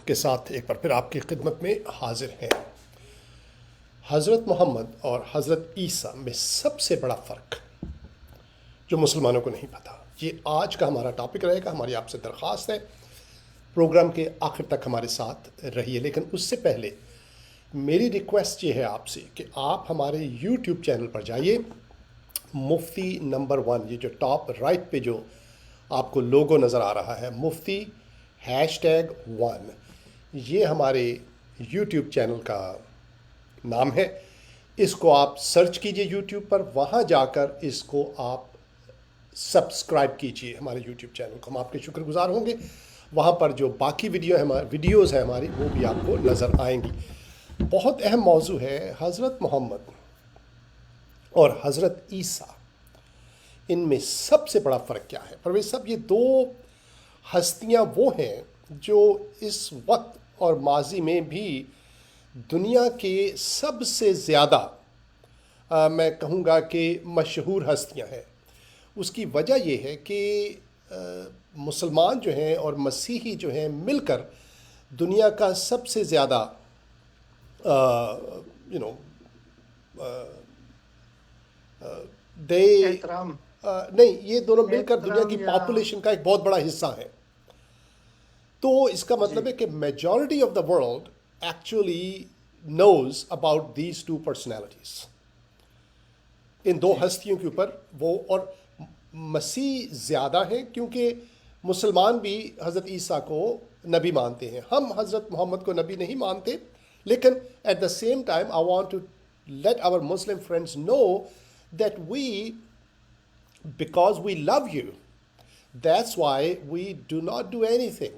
کے ساتھ ایک بار پھر آپ کی خدمت میں حاضر ہیں۔ حضرت محمد اور حضرت عیسیٰ میں سب سے بڑا فرق جو مسلمانوں کو نہیں پتہ، یہ آج کا ہمارا ٹاپک رہے گا۔ ہماری آپ سے درخواست ہے پروگرام کے آخر تک ہمارے ساتھ رہیے، لیکن اس سے پہلے میری ریکویسٹ یہ ہے آپ سے کہ آپ ہمارے یوٹیوب چینل پر جائیے، مفتی نمبر 1، یہ جو ٹاپ رائٹ پہ جو آپ کو لوگو نظر آ رہا ہے، مفتی #1، یہ ہمارے یوٹیوب چینل کا نام ہے۔ اس کو آپ سرچ کیجئے یوٹیوب پر، وہاں جا کر اس کو آپ سبسکرائب کیجئے ہمارے یوٹیوب چینل کو، ہم آپ کے شکر گزار ہوں گے۔ وہاں پر جو باقی ویڈیوز ہیں ہماری، وہ بھی آپ کو نظر آئیں گی۔ بہت اہم موضوع ہے حضرت محمد اور حضرت عیسیٰ، ان میں سب سے بڑا فرق کیا ہے؟ پرویز صاحب، یہ دو ہستیاں وہ ہیں جو اس وقت اور ماضی میں بھی دنیا کے سب سے زیادہ میں کہوں گا کہ مشہور ہستیاں ہیں۔ اس کی وجہ یہ ہے کہ مسلمان جو ہیں اور مسیحی جو ہیں مل کر دنیا کا سب سے زیادہ احترام نہیں، یہ دونوں مل کر دنیا کی پاپولیشن کا ایک بہت بڑا حصہ ہے۔ تو اس کا مطلب ہے کہ majority of the world actually knows about these two personalities, ان دو ہستیوں کے اوپر وہ، اور مسیح زیادہ ہیں کیونکہ مسلمان بھی حضرت عیسیٰ کو نبی مانتے ہیں۔ ہم حضرت محمد کو نبی نہیں مانتے، لیکن at the same time I want to let our Muslim friends know that we because we love you, that's why we do not do anything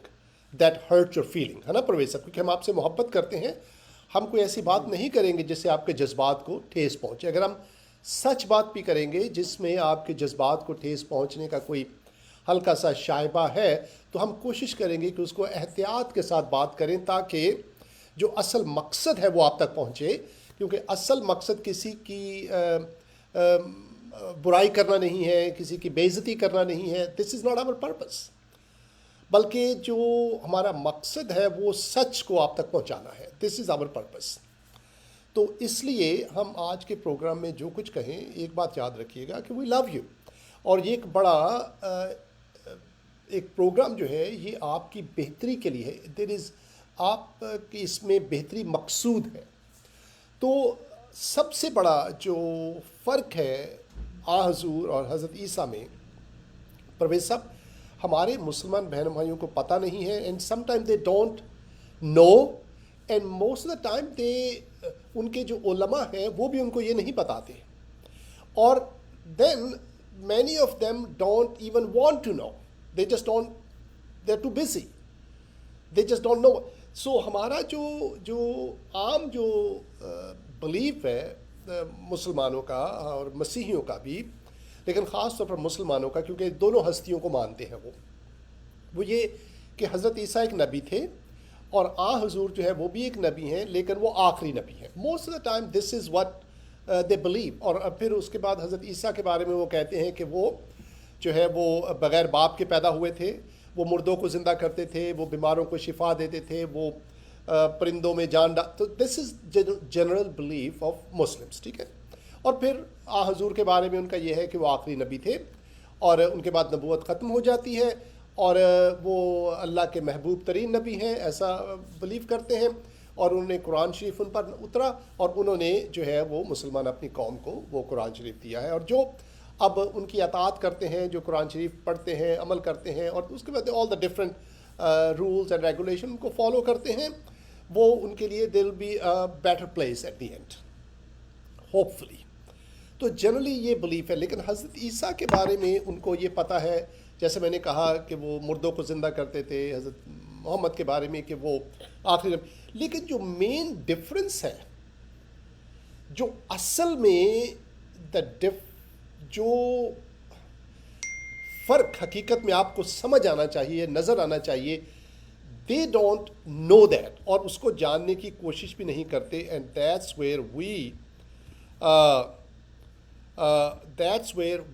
that hurt your feeling، ہے نا پرویز صاحب؟ کیونکہ ہم آپ سے محبت کرتے ہیں، ہم کوئی ایسی بات نہیں کریں گے جس سے آپ کے جذبات کو ٹھیس پہنچے۔ اگر ہم سچ بات بھی کریں گے جس میں آپ کے جذبات کو ٹھیس پہنچنے کا کوئی ہلکا سا شائبہ ہے، تو ہم کوشش کریں گے کہ اس کو احتیاط کے ساتھ بات کریں، تاکہ جو اصل مقصد ہے وہ آپ تک پہنچے۔ کیونکہ اصل مقصد کسی کی برائی کرنا نہیں ہے، کسی کی بے عزتی کرنا نہیں ہے، دس از ناٹ آور پرپس، بلکہ جو ہمارا مقصد ہے وہ سچ کو آپ تک پہنچانا ہے، دس از آور پرپس۔ تو اس لیے ہم آج کے پروگرام میں جو کچھ کہیں، ایک بات یاد رکھیے گا کہ وی لو یو، اور یہ ایک بڑا ایک پروگرام جو ہے یہ آپ کی بہتری کے لیے ہے، دیر از آپ کی اس میں بہتری مقصود ہے۔ تو سب سے بڑا جو فرق ہے حضور اور حضرت عیسیٰ میں، پرویز صاحب، ہمارے مسلمان بہن بھائیوں کو پتہ نہیں ہے، and some time they don't know, and most of the time they, ان کے جو علماء ہیں وہ بھی ان کو یہ نہیں بتاتے، اور then many of them don't even want to know, they just don't, they are too busy, they just don't know. So ہمارا جو عام جو بلیف ہے مسلمانوں کا اور مسیحیوں کا بھی، لیکن خاص طور پر مسلمانوں کا، کیونکہ دونوں ہستیوں کو مانتے ہیں، وہ یہ کہ حضرت عیسیٰ ایک نبی تھے، اور حضور جو ہے وہ بھی ایک نبی ہیں، لیکن وہ آخری نبی ہیں۔ Most of the time this is what they believe. اور پھر اس کے بعد حضرت عیسیٰ کے بارے میں وہ کہتے ہیں کہ وہ جو ہے وہ بغیر باپ کے پیدا ہوئے تھے، وہ مردوں کو زندہ کرتے تھے، وہ بیماروں کو شفا دیتے تھے، وہ پرندوں میں جان تو this is general belief of Muslims, ٹھیک ہے۔ اور پھر حضور کے بارے میں ان کا یہ ہے کہ وہ آخری نبی تھے، اور ان کے بعد نبوت ختم ہو جاتی ہے، اور وہ اللہ کے محبوب ترین نبی ہیں، ایسا بلیو کرتے ہیں، اور انہوں نے قرآن شریف ان پر اترا، اور انہوں نے جو ہے وہ مسلمان اپنی قوم کو وہ قرآن شریف دیا ہے، اور جو اب ان کی اطاعت کرتے ہیں، جو قرآن شریف پڑھتے ہیں، عمل کرتے ہیں، اور اس کے بعد all the different rules and regulation کو فالو کرتے ہیں، وہ ان کے لیے they will be a better place at the end, hopefully. تو جنرلی یہ بلیف ہے، لیکن حضرت عیسیٰ کے بارے میں ان کو یہ پتہ ہے، جیسے میں نے کہا کہ وہ مردوں کو زندہ کرتے تھے، حضرت محمد کے بارے میں کہ وہ آخری نبی، لیکن جو مین ڈفرنس ہے، جو اصل میں جو فرق حقیقت میں آپ کو سمجھ آنا چاہیے، نظر آنا چاہیے، دے ڈونٹ نو دیٹ، اور اس کو جاننے کی کوشش بھی نہیں کرتے، and that's where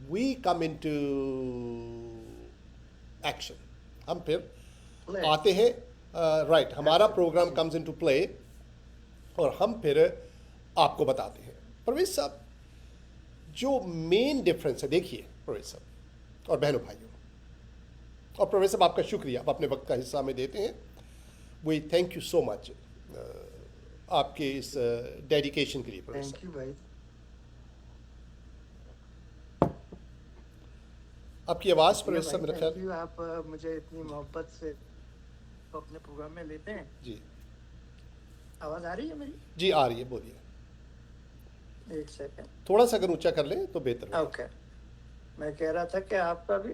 we come into action. ہم پھر آتے ہیں رائٹ ہمارا programme comes into play اور ہم پھر آپ کو بتاتے ہیں. پرویز صاحب جو مین ڈفرینس ہے دیکھیے پرویز صاحب اور بہنوں بھائیوں اور پرویز صاحب آپ کا شکریہ آپ اپنے وقت کا حصہ ہمیں دیتے ہیں. وی تھینک یو سو مچ آپ کے اس ڈیڈیکیشن کے لیے پرویز صاحب. تھینک یو بھائی. آپ کی آواز شکریہ پرویز صاحب بھائی، میرا تھینک خیال. یو. آپ مجھے اتنی محبت سے اپنے پروگرام میں لیتے ہیں. جی آواز آ رہی ہے میری؟ جی آ رہی ہے بولیے. ایک سیکنڈ. تھوڑا سا اگر اونچا کر لیں تو بہتر ہوگا. اوکے. میں کہہ رہا تھا کہ آپ کا بھی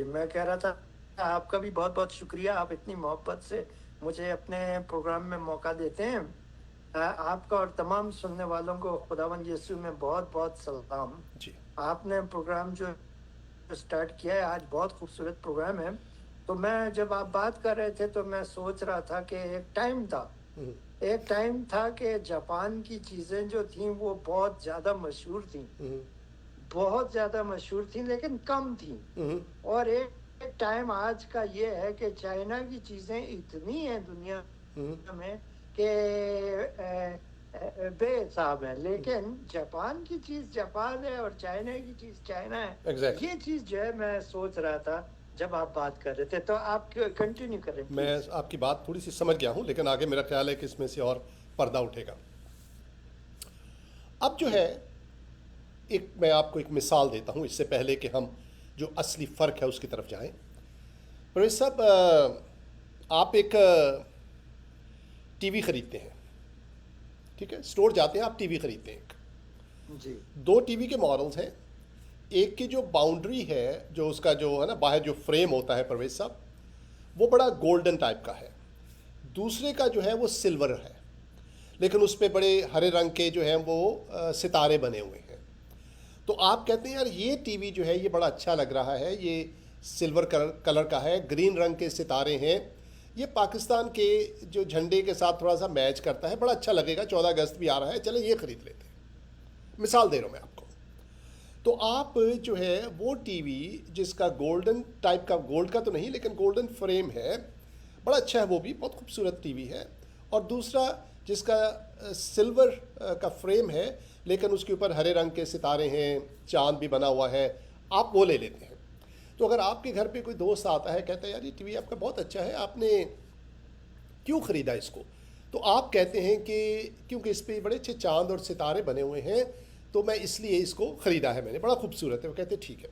میں کہہ رہا تھا آپ کا بھی بہت بہت شکریہ. آپ اتنی محبت سے مجھے اپنے پروگرام میں موقع دیتے ہیں. آپ کا اور تمام سننے والوں کو خداوند یسوع میں بہت بہت سلام. جی آپ نے پروگرام جو اسٹارٹ کیا ہے آج بہت خوبصورت پروگرام ہے. تو میں جب آپ بات کر رہے تھے تو میں سوچ رہا تھا کہ ایک ٹائم تھا کہ جاپان کی چیزیں جو تھیں وہ بہت زیادہ مشہور تھیں لیکن کم تھیں. اور ایک ٹائم آج کا یہ ہے کہ چائنا کی چیزیں اتنی ہیں دنیا میں کہ بے حساب ہے. لیکن جاپان کی چیز جاپان ہے اور چائنا کی چیز چائنا ہے. Exactly. یہ چیز جو ہے میں سوچ رہا تھا جب آپ بات کر رہے تھے. تو آپ کنٹینیو کریں. میں آپ کی بات تھوڑی سی سمجھ گیا ہوں لیکن آگے میرا خیال ہے کہ اس میں سے اور پردہ اٹھے گا. اب جو ہے میں آپ کو ایک مثال دیتا ہوں اس سے پہلے کہ ہم جو اصلی فرق ہے اس کی طرف جائیں. پرویز صاحب آپ ایک ٹی وی خریدتے ہیں ٹھیک ہے. اسٹور جاتے ہیں آپ ٹی وی خریدتے ہیں. جی 2 ٹی وی کے ماڈلز ہیں. ایک کی جو باؤنڈری ہے جو اس کا جو ہے نا باہر جو فریم ہوتا ہے پرویز صاحب وہ بڑا گولڈن ٹائپ کا ہے. دوسرے کا جو ہے وہ سلور ہے لیکن اس پہ بڑے ہرے رنگ کے جو ہیں وہ ستارے بنے ہوئے ہیں. تو آپ کہتے ہیں یار یہ ٹی وی جو ہے یہ بڑا اچھا لگ رہا ہے, یہ سلور کلر کا ہے, گرین رنگ کے ستارے ہیں, یہ پاکستان کے جو جھنڈے کے ساتھ تھوڑا سا میچ کرتا ہے, بڑا اچھا لگے گا, 14 اگست بھی آ رہا ہے, چلیں یہ خرید لیتے ہیں. مثال دے رہا ہوں میں آپ کو. تو آپ جو ہے وہ ٹی وی جس کا گولڈن ٹائپ کا, گولڈ کا تو نہیں لیکن گولڈن فریم ہے, بڑا اچھا ہے, وہ بھی بہت خوبصورت ٹی وی ہے. اور دوسرا جس کا سلور کا فریم ہے لیکن اس کے اوپر ہرے رنگ کے ستارے ہیں, چاند بھی بنا ہوا ہے, آپ وہ لے لیتے ہیں. تو اگر آپ کے گھر پہ کوئی دوست آتا ہے کہتا ہے یار یہ ٹی وی آپ کا بہت اچھا ہے, آپ نے کیوں خریدا اس کو؟ تو آپ کہتے ہیں کہ کیونکہ اس پہ بڑے اچھے چاند اور ستارے بنے ہوئے ہیں تو میں اس لیے اس کو خریدا ہے, میں نے, بڑا خوبصورت ہے. وہ کہتے ہیں ٹھیک ہے.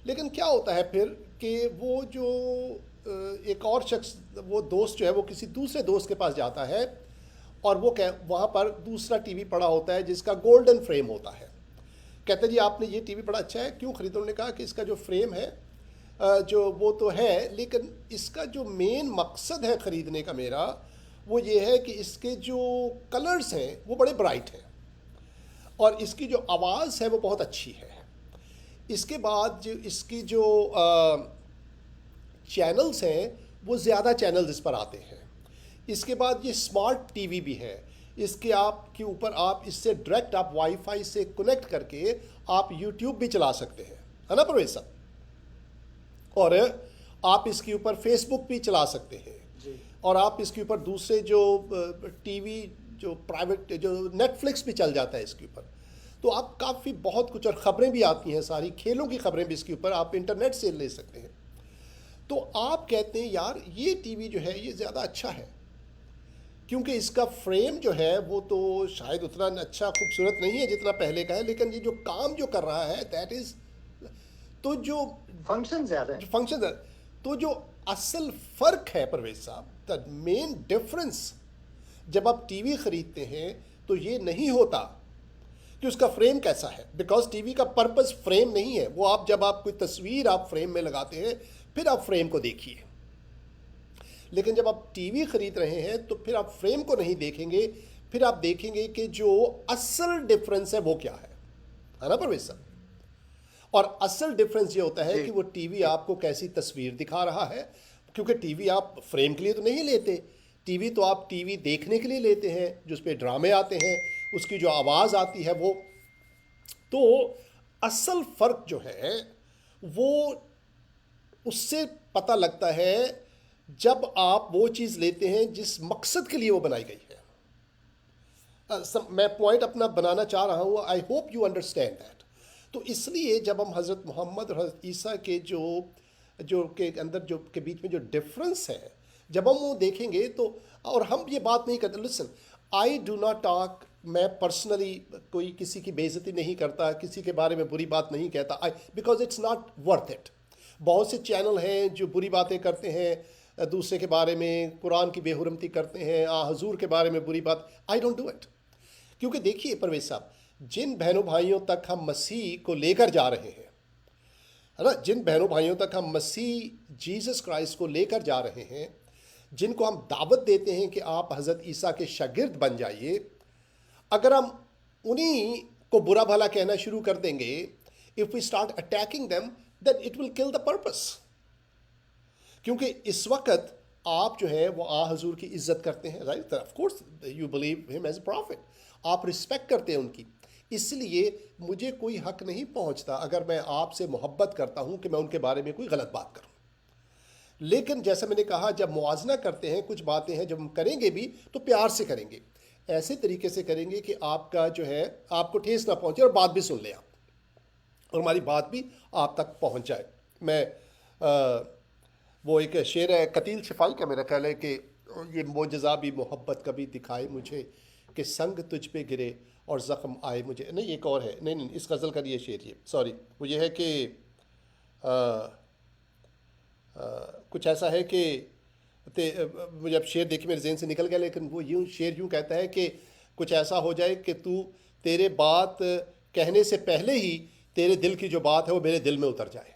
لیکن کیا ہوتا ہے پھر کہ وہ جو ایک اور شخص, وہ دوست جو ہے وہ کسی دوسرے دوست کے پاس جاتا ہے اور وہ وہاں پر دوسرا ٹی وی پڑا ہوتا ہے جس کا گولڈن فریم ہوتا ہے. کہتے ہیں جی آپ نے یہ ٹی وی بڑا اچھا ہے, کیوں خریدا؟ انہوں نے کہا کہ اس کا جو فریم ہے جو وہ تو ہے لیکن اس کا جو مین مقصد ہے خریدنے کا میرا وہ یہ ہے کہ اس کے جو کلرز ہیں وہ بڑے برائٹ ہیں اور اس کی جو آواز ہے وہ بہت اچھی ہے. اس کے بعد جو اس کی جو چینلز ہیں وہ زیادہ چینلز اس پر آتے ہیں. اس کے بعد یہ اسمارٹ ٹی وی بھی ہے, اس کے آپ کے اوپر آپ اس سے ڈائریکٹ آپ وائی فائی سے کنیکٹ کر کے آپ یوٹیوب بھی چلا سکتے ہیں, ہے نا پرویز صاحب؟ اور آپ اس کے اوپر فیس بک بھی چلا سکتے ہیں. جی اور آپ اس کے اوپر دوسرے جو ٹی وی جو پرائیویٹ جو نیٹ فلکس بھی چل جاتا ہے اس کے اوپر. تو آپ کافی بہت کچھ, اور خبریں بھی آتی ہیں, ساری کھیلوں کی خبریں بھی اس کے اوپر آپ انٹرنیٹ سے لے سکتے ہیں. تو آپ کہتے ہیں یار یہ ٹی وی جو ہے یہ زیادہ اچھا ہے کیونکہ اس کا فریم جو ہے وہ تو شاید اتنا اچھا خوبصورت نہیں ہے جتنا پہلے کا ہے, لیکن یہ جو کام جو کر رہا ہے دیٹ از, تو جو فنکشن زیادہ ہے. فنکشن, تو جو اصل فرق ہے پرویز صاحب, دا مین ڈفرنس جب آپ ٹی وی خریدتے ہیں تو یہ نہیں ہوتا کہ اس کا فریم کیسا ہے, بیکاز ٹی وی کا پرپز فریم نہیں ہے. وہ آپ جب آپ کوئی تصویر آپ فریم میں لگاتے ہیں پھر آپ فریم کو دیکھیے, لیکن جب آپ ٹی وی خرید رہے ہیں تو پھر آپ فریم کو نہیں دیکھیں گے, پھر آپ دیکھیں گے کہ جو اصل ڈفرنس ہے وہ کیا ہے نا پرویز صاحب؟ اور اصل ڈفرنس یہ ہوتا ہے کہ وہ ٹی وی آپ کو کیسی تصویر دکھا رہا ہے, کیونکہ ٹی وی آپ فریم کے لیے تو نہیں لیتے, ٹی وی تو آپ ٹی وی دیکھنے کے لیے لیتے ہیں, جس پہ ڈرامے آتے ہیں, اس کی جو آواز آتی ہے وہ. تو اصل فرق جو ہے وہ اس سے پتہ لگتا ہے جب آپ وہ چیز لیتے ہیں جس مقصد کے لیے وہ بنائی گئی ہے. میں پوائنٹ اپنا بنانا چاہ رہا ہوں, I hope you understand that. تو اس لیے جب ہم حضرت محمد اور حضرت عیسیٰ کے جو کے اندر جو کے بیچ میں جو ڈفرنس ہے, جب ہم وہ دیکھیں گے تو, اور ہم یہ بات نہیں کرتے, لسن, آئی ڈو ناٹ ٹاک, میں پرسنلی کوئی کسی کی بے عزتی نہیں کرتا, کسی کے بارے میں بری بات نہیں کہتا, because it's not worth it. بہت سے چینل ہیں جو بری باتیں کرتے ہیں دوسرے کے بارے میں, قرآن کی بے حرمتی کرتے ہیں, حضور کے بارے میں بری بات. I don't do it. کیونکہ دیکھیے پرویز صاحب, جن بہنوں بھائیوں تک ہم مسیح کو لے کر جا رہے ہیں, ہے نا, جن بہنوں بھائیوں تک ہم مسیح جیسس کرائسٹ کو لے کر جا رہے ہیں, جن کو ہم دعوت دیتے ہیں کہ آپ حضرت عیسیٰ کے شاگرد بن جائیے, اگر ہم انہی کو برا بھلا کہنا شروع کر دیں گے, if we start attacking them, then it will kill the purpose. کیونکہ اس وقت آپ جو ہے وہ حضور کی عزت کرتے ہیں, right, of course you believe ہم ایز اے پرافٹ, آپ رسپیکٹ کرتے ہیں ان کی, اس لیے مجھے کوئی حق نہیں پہنچتا اگر میں آپ سے محبت کرتا ہوں کہ میں ان کے بارے میں کوئی غلط بات کروں. لیکن جیسا میں نے کہا, جب موازنہ کرتے ہیں, کچھ باتیں ہیں جب ہم کریں گے بھی تو پیار سے کریں گے, ایسے طریقے سے کریں گے کہ آپ کا جو ہے آپ کو ٹھیس نہ پہنچے اور بات بھی سن لیں آپ, اور ہماری بات بھی آپ تک پہنچ جائے. میں وہ ایک شعر ہے قتیل شفائی کا, میرا خیال ہے کہ یہ معجزہ بھی محبت کبھی دکھائے مجھے, کہ سنگ تجھ پہ گرے اور زخم آئے مجھے. نہیں, ایک اور ہے, نہیں, اس غزل کا یہ شعر, یہ سوری, وہ یہ ہے کہ کچھ ایسا ہے کہ مجھے اب شعر دیکھیں میرے ذہن سے نکل گیا, لیکن وہ شعر یوں کہتا ہے کہ کچھ ایسا ہو جائے کہ تیرے بات کہنے سے پہلے ہی تیرے دل کی جو بات ہے وہ میرے دل میں اتر جائے,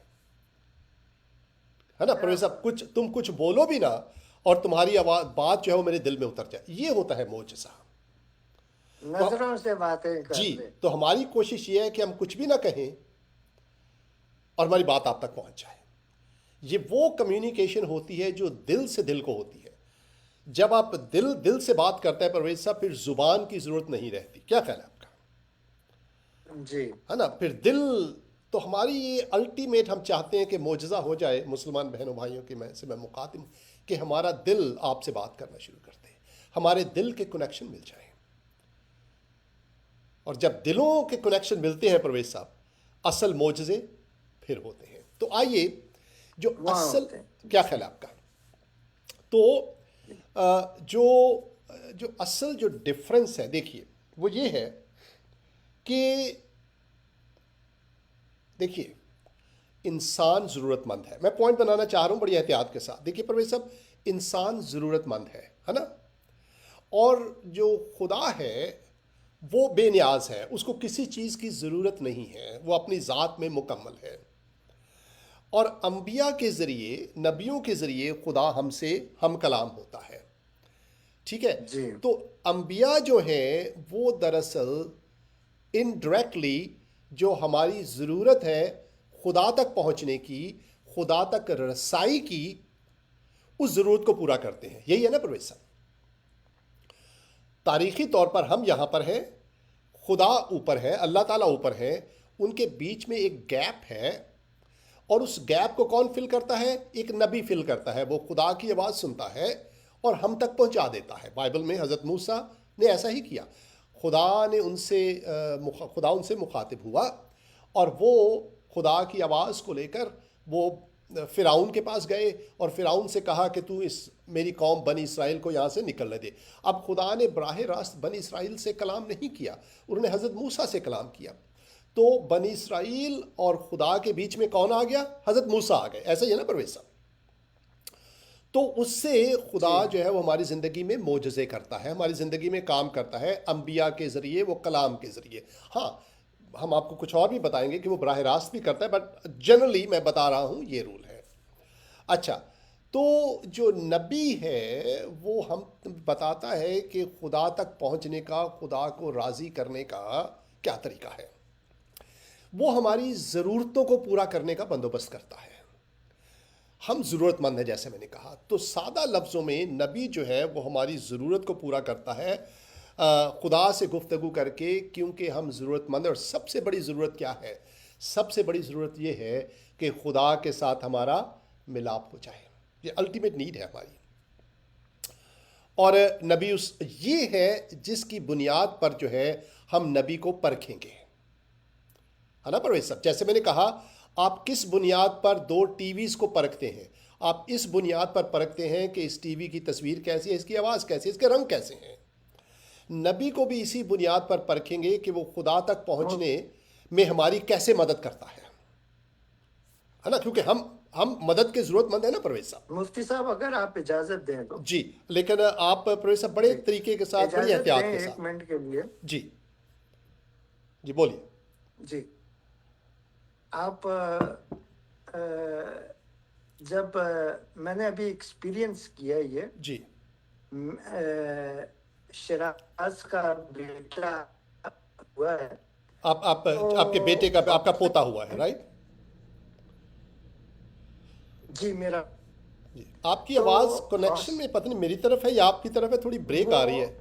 ہے نا پرویز صاحب, تم کچھ بولو بھی نا اور تمہاری بات جو ہے وہ میرے دل میں اتر جائے. یہ ہوتا ہے معجزہ. نظروں سے باتیں کر جی, لے. تو ہماری کوشش یہ ہے کہ ہم کچھ بھی نہ کہیں اور ہماری بات آپ تک پہنچ جائے. یہ وہ کمیونیکیشن ہوتی ہے جو دل سے دل کو ہوتی ہے. جب آپ دل سے بات کرتے ہیں پرویز صاحب, پھر زبان کی ضرورت نہیں رہتی. کیا خیال ہے آپ کا؟ جی, ہے نا, پھر دل تو ہماری یہ الٹیمیٹ, ہم چاہتے ہیں کہ معجزہ ہو جائے مسلمان بہنوں بھائیوں کے میں مخاطب, کہ ہمارا دل آپ سے بات کرنا شروع کرتے ہیں, ہمارے دل کے کنیکشن مل جائیں. اور جب دلوں کے کنیکشن ملتے ہیں پرویز صاحب, اصل معجزے پھر ہوتے ہیں. تو آئیے جو وہاں اصل, ہوتے ہیں. کیا خیال ہے آپ کا؟ تو جو اصل جو ڈفرنس ہے, دیکھیے وہ یہ ہے کہ دیکھیے انسان ضرورت مند ہے. میں پوائنٹ بنانا چاہ رہا ہوں بڑی احتیاط کے ساتھ. دیکھیے پرویز صاحب, انسان ضرورت مند ہے نا, اور جو خدا ہے وہ بے نیاز ہے, اس کو کسی چیز کی ضرورت نہیں ہے, وہ اپنی ذات میں مکمل ہے. اور انبیاء کے ذریعے, نبیوں کے ذریعے خدا ہم سے ہم کلام ہوتا ہے. ٹھیک ہے, جی, تو انبیاء جو ہیں وہ دراصل انڈائریکٹلی جو ہماری ضرورت ہے خدا تک پہنچنے کی, خدا تک رسائی کی, اس ضرورت کو پورا کرتے ہیں. یہی ہے نا پرویز صاحب. تاریخی طور پر ہم یہاں پر ہیں, خدا اوپر ہے, اللہ تعالیٰ اوپر ہیں, ان کے بیچ میں ایک گیپ ہے, اور اس گیپ کو کون فل کرتا ہے؟ ایک نبی فل کرتا ہے. وہ خدا کی آواز سنتا ہے اور ہم تک پہنچا دیتا ہے. بائبل میں حضرت موسیٰ نے ایسا ہی کیا. خدا ان سے مخاطب ہوا, اور وہ خدا کی آواز کو لے کر وہ فرعون کے پاس گئے, اور فرعون سے کہا کہ تو اس میری قوم بنی اسرائیل کو یہاں سے نکلنے دے. اب خدا نے براہ راست بنی اسرائیل سے کلام نہیں کیا, انہوں نے حضرت موسیٰ سے کلام کیا. تو بنی اسرائیل اور خدا کے بیچ میں کون آ گیا؟ حضرت موسیٰ آ گئے. ایسا ہی ہے نا پرویز صاحب. تو اس سے خدا جی, جو ہے وہ ہماری زندگی میں معجزے کرتا ہے, ہماری زندگی میں کام کرتا ہے, انبیاء کے ذریعے, وہ کلام کے ذریعے. ہاں, ہم آپ کو کچھ اور بھی بتائیں گے کہ وہ براہ راست بھی کرتا ہے, بٹ جنرلی میں بتا رہا ہوں یہ رول ہے. اچھا, تو جو نبی ہے وہ ہم بتاتا ہے کہ خدا تک پہنچنے کا, خدا کو راضی کرنے کا کیا طریقہ ہے. وہ ہماری ضرورتوں کو پورا کرنے کا بندوبست کرتا ہے. ہم ضرورت مند ہیں جیسے میں نے کہا, تو سادہ لفظوں میں نبی جو ہے وہ ہماری ضرورت کو پورا کرتا ہے خدا سے گفتگو کر کے, کیونکہ ہم ضرورت مند ہیں. اور سب سے بڑی ضرورت کیا ہے؟ سب سے بڑی ضرورت یہ ہے کہ خدا کے ساتھ ہمارا ملاپ ہو جائے. یہ الٹیمیٹ نیڈ ہے ہماری. اور نبی یہ ہے جس کی بنیاد پر جو ہے ہم نبی کو پرکھیں گے، ہے نا پرویز صاحب؟ جیسے میں نے کہا، آپ کس بنیاد پر دو ٹی ویز کو پرکھتے ہیں؟ آپ اس بنیاد پر پرکھتے ہیں کہ اس ٹی وی کی تصویر کیسی ہے، اس کی آواز کیسی ہے، اس کے رنگ کیسے ہیں. نبی کو بھی اسی بنیاد پر پرکھیں گے کہ وہ خدا تک پہنچنے میں ہماری کیسے مدد کرتا ہے نا؟ کیونکہ ہم مدد کے ضرورت مند ہیں نا پرویز صاحب. مفتی صاحب اگر آپ اجازت دیں تو. جی، لیکن آپ پرویز صاحب بڑے جی طریقے کے ساتھ، بڑی اجازت احتیاط دیں کے 1 ساتھ. منٹ کے لیے. جی جی بولیے. جی آپ جب میں نے ابھی ایکسپیرینس کیا یہ جی شراز کا بیٹا ہوا ہے آپ کے بیٹے کا، آپ کا تو پوتا ہوا ہے، رائٹ؟ جی میرا جی. آپ کی تو آواز کنیکشن میں پتہ نہیں میری طرف ہے یا آپ کی طرف ہے، تھوڑی بریک آ رہی ہے.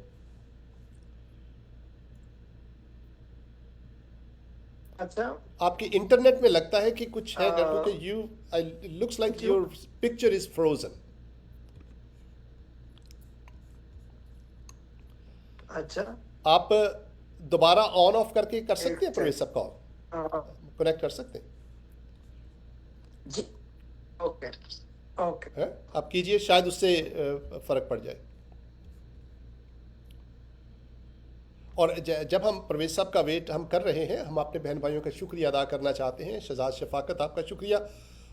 اچھا آپ کی انٹرنیٹ میں لگتا ہے کہ کچھ ہے، کیونکہ لکس لائک کیوں؟ Your picture is frozen. اچھا آپ دوبارہ آن آف کر کے کر سکتے ہیں ایک پرویز صاحب سیکنڈ. کال کنیکٹ کر سکتے ہیں؟ جی اوکے اوکے. آپ کیجئے، شاید اس سے فرق پڑ جائے. اور جب ہم پرویز صاحب کا ویٹ ہم کر رہے ہیں، ہم اپنے بہن بھائیوں کا شکریہ ادا کرنا چاہتے ہیں. شہزاد شفاقت آپ کا شکریہ،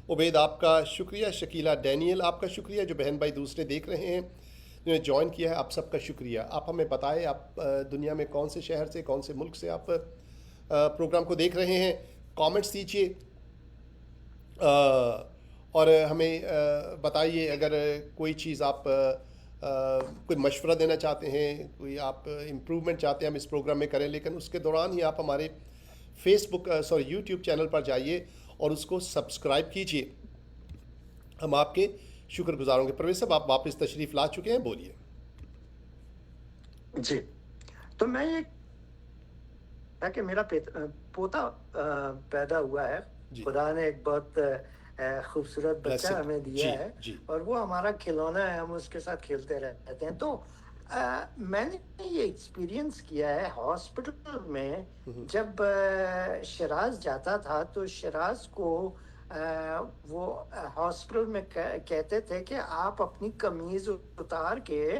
عبید آپ کا شکریہ، شکیلہ ڈینیل آپ کا شکریہ، جو بہن بھائی دوسرے دیکھ رہے ہیں جنہوں نے جوائن کیا ہے، آپ سب کا شکریہ. آپ ہمیں بتائیں آپ دنیا میں کون سے شہر سے، کون سے ملک سے آپ پروگرام کو دیکھ رہے ہیں. کامنٹس دیجیے اور ہمیں بتائیے اگر کوئی چیز آپ کوئی مشورہ دینا چاہتے ہیں، کوئی آپ امپرومنٹ چاہتے ہیں ہم اس پروگرام میں کریں. لیکن اس کے دوران ہی آپ ہمارے یوٹیوب چینل پر جائیے اور اس کو سبسکرائب کیجیے. ہم آپ کے شکر گزار ہوں گے. پرویز صاحب آپ واپس تشریف لا چکے ہیں، بولیے. جی تو میں یہ کہ میرا پوتا پیدا ہوا ہے. جی خدا نے ایک بہت خوبصورت بچہ Blessing. ہمیں دیا جی ہے جی اور وہ ہمارا کھلونا ہے. ہم اس کے ساتھ کھیلتے رہتے ہیں. تو میں نے یہ ایکسپیرینس کیا ہے ہاسپٹل میں. جب شراز جاتا تھا تو شراز کو وہ ہاسپٹل میں کہتے تھے کہ آپ اپنی قمیض اتار کے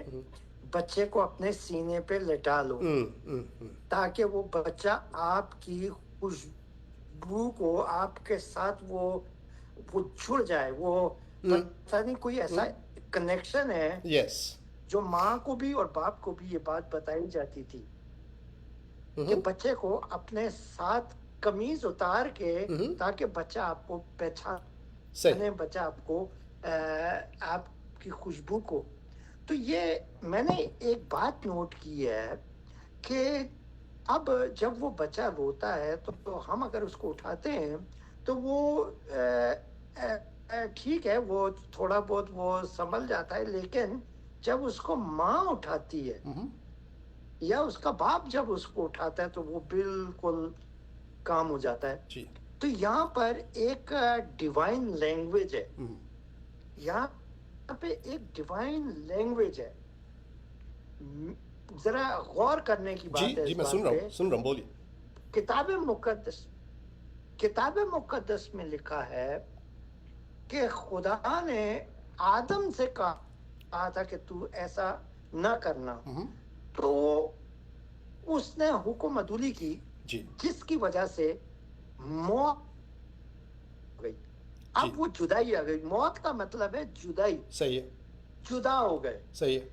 بچے کو اپنے سینے پہ لٹا لو تاکہ وہ بچہ آپ کی خوشبو کو آپ کے ساتھ وہ جڑ جائے. وہ پتہ نہیں کوئی ایسا کنیکشن ہے یس جو ماں کو بھی اور باپ کو بھی یہ بات بتائی جاتی تھی کہ بچے کو اپنے ساتھ قمیض اتار کے تاکہ بچہ آپ کو پہچانے، بچہ آپ کو آپ کی خوشبو کو. تو یہ میں نے ایک بات نوٹ کی ہے کہ اب جب وہ بچہ روتا ہے تو ہم اگر اس کو اٹھاتے ہیں تو وہ ٹھیک ہے، وہ تھوڑا بہت وہ سنبھل جاتا ہے. لیکن جب اس کو ماں اٹھاتی ہے یا اس کا باپ جب اس کو اٹھاتا ہے تو وہ بالکل کام ہو جاتا ہے. جی تو یہاں پر ایک ڈیوائن لینگویج ہے، یہاں پہ ایک ڈیوائن لینگویج ہے. ذرا غور کرنے کی جی بات ہے جی اس میں بات پہ. سن رہا ہوں بولیے. کتاب مقدس میں لکھا ہے کہ خدا نے آدم سے کہا تھا کہ تو ایسا نہ کرنا، تو اس نے حکم عدولی کی جی جس کی وجہ سے موت ہو گئی. اب وہ جدائی آ گئی. موت کا مطلب ہے جدائی. صحیح ہے، جدا ہو گئے. صحیح ہے.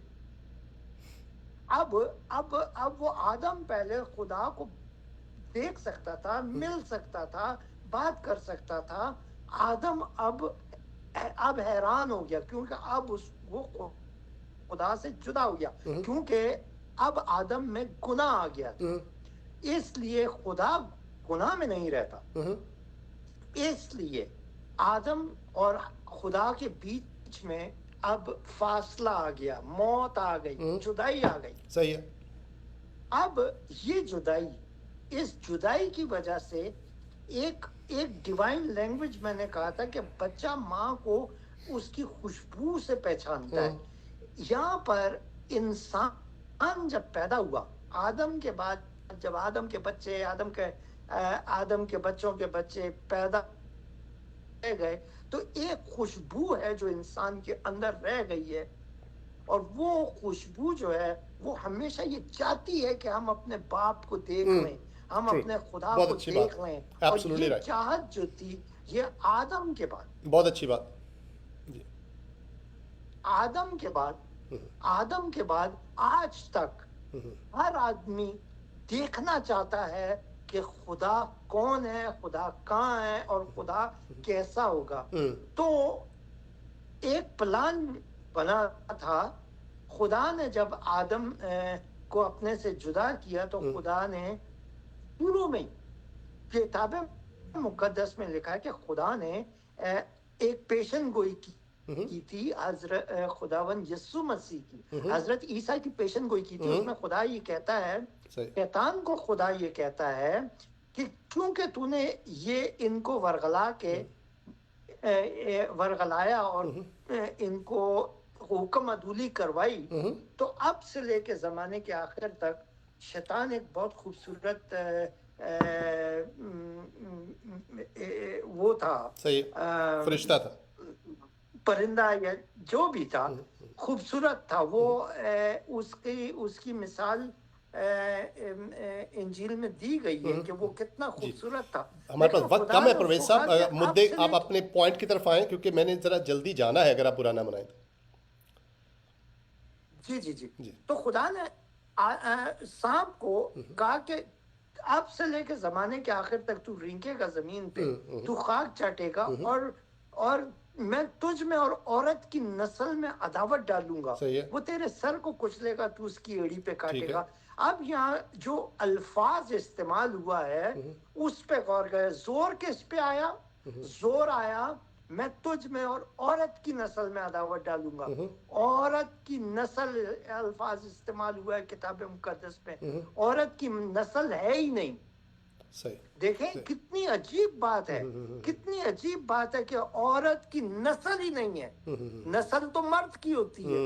اب وہ آدم پہلے خدا کو دیکھ سکتا تھا، مل سکتا تھا، بات کر سکتا تھا. آدم اب حیران ہو گیا کیونکہ اب وہ خدا سے جدا ہو گیا، کیونکہ اب آدم میں گناہ آ گیا تھا. اس لیے خدا گناہ میں نہیں رہتا. اس لیے آدم اور خدا کے بیچ میں اب فاصلہ آ گیا، موت آ گئی، جدائی آ گئی. صحیح ہے. اب یہ جدائی، اس جدائی کی وجہ سے ایک ڈیوائن لینگویج میں نے کہا تھا کہ بچہ ماں کو اس کی خوشبو سے پہچانتا ہے. یہاں پر انسان جب پیدا ہوا، آدم کے بعد جب آدم کے بچے، آدم کے بچوں کے بچے پیدا گئے، تو ایک خوشبو ہے جو انسان کے اندر رہ گئی ہے، اور وہ خوشبو جو ہے وہ ہمیشہ یہ چاہتی ہے کہ ہم اپنے باپ کو دیکھ لیں، ہم ٹرو، اپنے خدا بہت کو اچھی دیکھ بات، لیں. اور ایبسولوٹلی یہ رائٹ، چاہت جو تھی یہ آدم کے بعد، بہت اچھی بات. جی آدم کے بعد، آدم کے بعد آج تک ہر آدمی دیکھنا چاہتا ہے کہ خدا کون ہے، خدا کہاں ہے، اور خدا کیسا ہوگا. تو ایک پلان بنا تھا. خدا نے جب آدم کو اپنے سے جدا کیا تو خدا نے شروع میں کتاب مقدس میں لکھا ہے کہ خدا نے ایک پیشن گوئی کی تھی حضرت خداوند یسوع مسیح کی، حضرت عیسیٰ کی پیشن گوئی کی تھی. اس میں خدا یہ کہتا ہے، شیطان کو خدا یہ کہتا ہے کہ کیونکہ تو نے یہ ان کو ورغلایا اور ان کو حکم عدولی کروائی، تو اب سے لے کے زمانے کے آخر تک شیطان ایک بہت خوبصورت وہ تھا، صحیح، فرشتہ تھا. پرندہ یا جو بھی تھا، خوبصورت تھا وہ. اس کی مثال انجیل میں دی گئی ہے کہ وہ کتنا خوبصورت تھا. ہمارے پاس وقت کم ہے پرویز صاحب، مدعے آپ آپ اپنے پوائنٹ کی طرف آئیں کیونکہ میں نے ذرا جلدی جانا ہے، اگر آپ برا نہ منائیں تو. جی تو خدا نے سانپ کو کہا کہ اب سے لے کے زمانے کے آخر تک تو رینکے گا زمین پہ، تو خاک چاٹے گا، اور میں تجھ میں اور عورت کی نسل میں عداوت ڈالوں گا، وہ تیرے سر کو کچلے گا، تو اس کی ایڑی پہ کاٹے گا. اب یہاں جو الفاظ استعمال ہوا ہے اس پہ غور کریں. زور کس پہ آیا؟ زور آیا میں تجھ میں اور عورت کی نسل میں عداوت ڈالوں گا. عورت کی نسل الفاظ استعمال ہوا ہے کتاب مقدس میں، عورت کی نسل ہے ہی نہیں. دیکھیں کتنی عجیب بات ہے، کتنی عجیب بات ہے کہ عورت کی نسل ہی نہیں ہے. نسل تو مرد کی ہوتی ہے.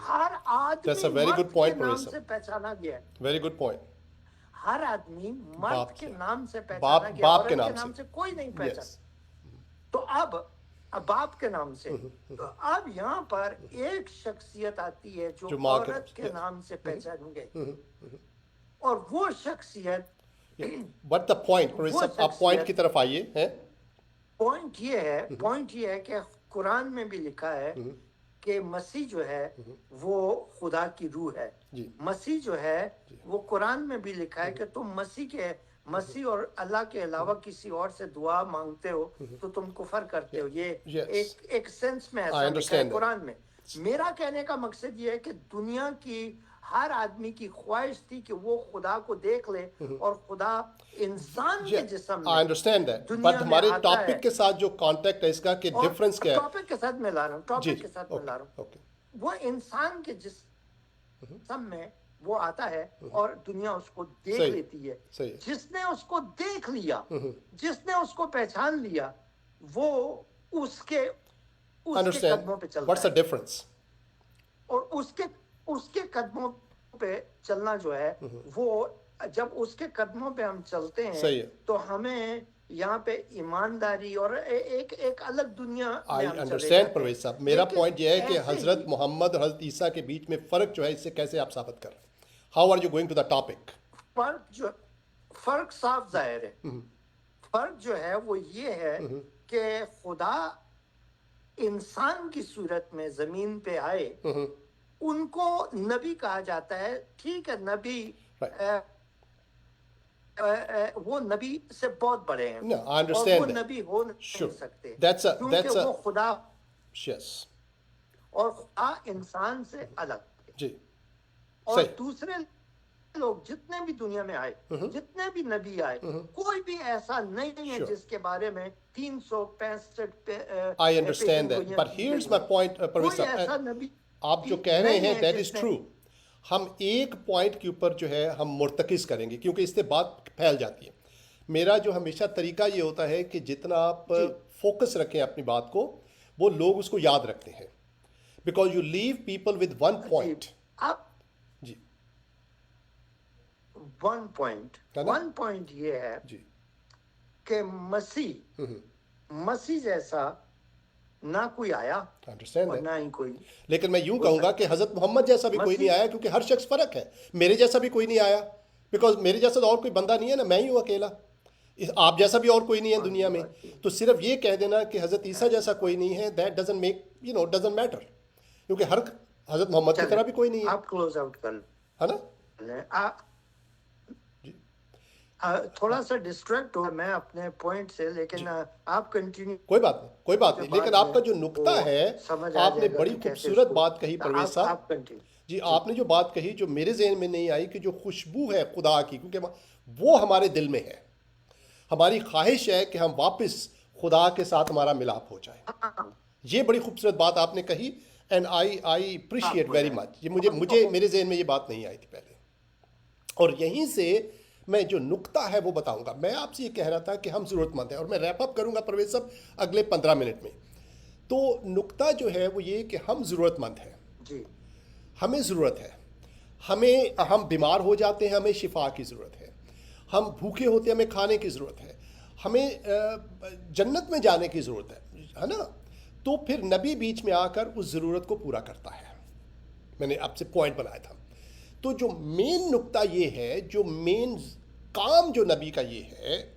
ہر آدمی مرد کے نام سے پہچانا گیا ہے. Very good point. ہر آدمی مرد کے نام سے پہچانا گیا، عورت کے نام سے کوئی نہیں پہچانا. تو اب باپ کے نام سے، تو اب یہاں پر ایک شخصیت آتی ہے جو عورت کے نام سے پہچانی گئی، اور وہ شخصیت بٹ دا پوائنٹ آپ پوائنٹ کی طرف آئیے. پوائنٹ یہ ہے کہ قرآن میں بھی لکھا ہے کہ مسیح جو ہے وہ خدا کی روح ہے. مسیح جو ہے وہ قرآن میں بھی لکھا ہے کہ تم مسیح اور اللہ کے علاوہ کسی اور سے دعا مانگتے ہو تو تم کفر کرتے ہو. یہ ایک سینس میں ایسا لکھا ہے قرآن میں. میرا کہنے کا مقصد یہ ہے کہ دنیا کی ہر آدمی کی خواہش تھی کہ وہ خدا کو دیکھ لے، اور خدا انسان کے جسم میں دنیا میں ہمارے آتا ہے. ٹاپک کے ساتھ جو کانٹیکٹ ہے اس کا کہ ڈیفرنس کیا ہے، ٹاپک کے ساتھ میں لا رہا ہوں، وہ انسان کے جسم میں وہ آتا ہے اور دنیا اس کو دیکھ لیتی ہے. جس نے اس کو دیکھ لیا، جس نے اس کو پہچان لیا، وہ اس کے قدموں پہ چلتا ہے. اور اس کے قدموں پہ چلنا جو ہے، وہ جب اس کے قدموں پہ ہم چلتے ہیں تو ہمیں یہاں پہ ایمانداری اور ایک الگ دنیا میں ہم چلے جاتے ہیں. پرویز صاحب میرا پوائنٹ یہ ہے کہ حضرت محمد اور حضرت عیسیٰ کے بیچ میں فرق جو ہے اس سے کیسے آپ ثابت کر رہے ہیں؟ How are you going to the topic? فرق صاف ظاہر ہے. فرق جو ہے وہ یہ ہے کہ خدا انسان کی صورت میں زمین پہ آئے، ان کو نبی کہا جاتا ہے. ٹھیک ہے، نبی وہ نبی سے بہت بڑے ہیں، اور وہ نبی ہو نہیں سکتے کیونکہ وہ خدا، اور خدا انسان سے الگ. اور دوسرے لوگ جتنے بھی دنیا میں آئے، جتنے بھی نبی آئے، کوئی بھی ایسا نہیں ہے جس کے بارے میں 365 I understand that, but here's my point, کوئی ایسا نبی آپ جو کہہ رہے ہیں that is true. ہم ایک پوائنٹ کے اوپر جو ہے ہم مرتکز کریں گے کیونکہ اس سے بات پھیل جاتی ہے. میرا جو ہمیشہ طریقہ یہ ہوتا ہے کہ جتنا آپ فوکس رکھیں اپنی بات کو، وہ لوگ اس کو یاد رکھتے ہیں. Because you leave people with one G point. آپ جی ون پوائنٹ ہے نا. ون پوائنٹ یہ ہے جی کہ مسیح جیسا نہ کوئی آیا انڈرسٹینڈ اور ہے. نہ ہی کوئی لیکن میں یوں ہو کہوں گا سکتا کہ حضرت محمد جیسا بھی کوئی نہیں مسیح آیا, کیونکہ ہر شخص فرق ہے. میرے جیسا بھی کوئی نہیں آیا, بیکاز میرے جیسا تو اور کوئی بندہ نہیں ہے نا, میں ہی ہوں اکیلا. آپ جیسا بھی اور کوئی نہیں ہے ہاں دنیا یہ میں. بات تو صرف یہ کہہ دینا کہ حضرت عیسیٰ جیسا کوئی نہیں ہے, that doesn't make doesn't matter, کیونکہ ہر حضرت محمد کی چلیں طرح بھی کوئی نہیں ہے. آپ کلوز آؤٹ کر ہے نا. لیں. جی تھوڑا سا ڈسٹریکٹ ہو میں اپنے پوائنٹ سے, لیکن آپ کنٹینیو کوئی بات نہیں, کوئی بات جو نہیں. بات لیکن آپ ہے کا جو نقطہ وہ ہے, سمجھ آ آپ نے جائے گا بڑی کہ کیسے اس خوبصورت کو. بات کہی پرویز صاحب. آپ کنٹینیو. جی آپ نے جو بات کہی جو میرے ذہن میں نہیں آئی, کہ جو خوشبو ہے خدا کی, کیونکہ وہ ہمارے دل میں ہے. ہماری خواہش ہے کہ ہم واپس خدا کے ساتھ ہمارا ملاپ ہو جائے. یہ بڑی خوبصورت بات آپ نے کہی, and I appreciate very much. یہ مجھے میرے ذہن میں یہ بات نہیں آئی تھی پہلے, اور یہیں سے میں جو نقطہ ہے وہ بتاؤں گا. میں آپ سے یہ کہہ رہا تھا کہ ہم ضرورت مند ہیں, اور میں ریپ اپ کروں گا پرویز صاحب اگلے 15 منٹ میں. تو نقطہ جو ہے وہ یہ کہ ہم ضرورت مند ہیں, جی ہمیں ضرورت ہے. ہم بیمار ہو جاتے ہیں, ہمیں شفا کی ضرورت ہے. ہم بھوکے ہوتے ہیں, ہمیں کھانے کی ضرورت ہے. ہمیں جنت میں جانے کی ضرورت ہے نا. تو پھر نبی بیچ میں آ کر اس ضرورت کو پورا کرتا ہے. میں نے آپ سے پوائنٹ بنایا تھا. تو جو مین نقطہ یہ ہے, جو مین کام جو نبی کا یہ ہے,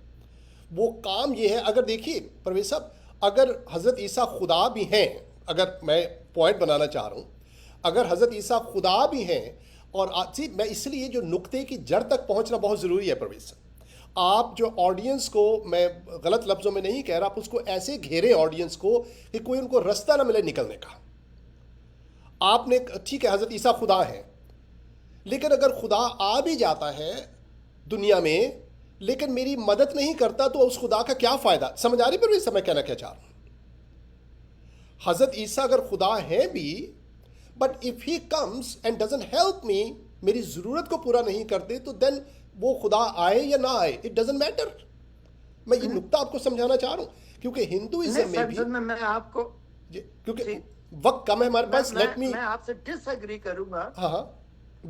وہ کام یہ ہے. اگر دیکھیے پرویز صاحب, اگر حضرت عیسیٰ خدا بھی ہیں, اگر میں پوائنٹ بنانا چاہ رہا ہوں, اگر حضرت عیسیٰ خدا بھی ہیں, اور میں اس لیے جو نقطے کی جڑ تک پہنچنا بہت ضروری ہے پرویز صاحب. آپ جو آڈینس کو, میں غلط لفظوں میں نہیں کہہ رہا, آپ اس کو ایسے گھیرے آڈینس کو کہ کوئی ان کو رستہ نہ ملے نکلنے کا. آپ نے ٹھیک ہے حضرت عیسیٰ خدا ہیں, لیکن اگر خدا آ بھی جاتا ہے دنیا میں لیکن میری مدد نہیں کرتا, تو اس خدا کا کیا فائدہ؟ سمجھ آ رہی پر اس میں کہنا کیا چاہ رہا ہوں. حضرت عیسیٰ اگر خدا ہیں بھی, but if he comes and doesn't help me, میری ضرورت کو پورا نہیں کرتے, تو دین وہ خدا آئے یا نہ آئے, اٹ ڈزنٹ میٹر. میں یہ نقطہ آپ کو سمجھانا چاہ رہا ہوں, کیونکہ ہندوازم میں بھی, میں آپ کو, کیونکہ وقت کم ہے ہمارے پاس. لیٹ می, میں آپ سے ڈس ایگری کروں گا. ہاں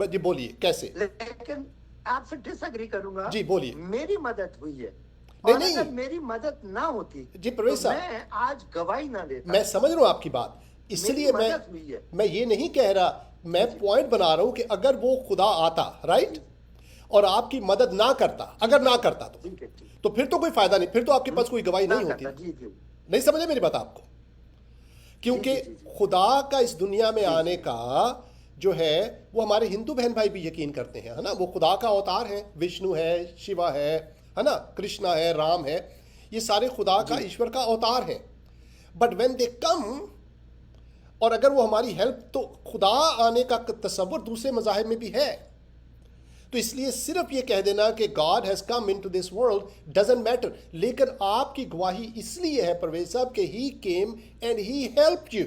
جی بولیے کیسے. لیکن آپ سے ڈس ایگری کروں گا. جی بولیے. میری مدد ہوئی ہے, نہیں اور نہیں اگر میری مدد نہ ہوتی جی پرویز تو صاحب, میں آج گواہی نہ دیتا. میں سمجھ رہا ہوں آپ کی بات, اس لیے مدد ہوئی ہے. میں یہ نہیں کہہ رہا, میں پوائنٹ بنا رہا ہوں کہ اگر وہ خدا آتا رائٹ, اور آپ کی مدد نہ کرتا, اگر نہ کرتا تو پھر تو کوئی فائدہ نہیں, پھر تو آپ کے پاس کوئی گواہی نہیں ہوتی. نہیں سمجھے میری بات آپ کو, کیونکہ خدا کا اس دنیا میں آنے کا جو ہے وہ ہمارے ہندو بہن بھائی بھی یقین کرتے ہیں, ہے نا. وہ خدا کا اوتار ہے, وشنو ہے, شیوا ہے نا, کرشنا ہے, رام ہے, یہ سارے خدا کا, ایشور کا اوتار ہیں. بٹ وین دے کم, اور اگر وہ ہماری ہیلپ, تو خدا آنے کا تصور دوسرے مذاہب میں بھی ہے. تو اس لیے صرف یہ کہہ دینا کہ God has come into this world doesn't matter. لیکن آپ کی گواہی اس لیے ہے پرویز صاحب کہ he came and he helped you,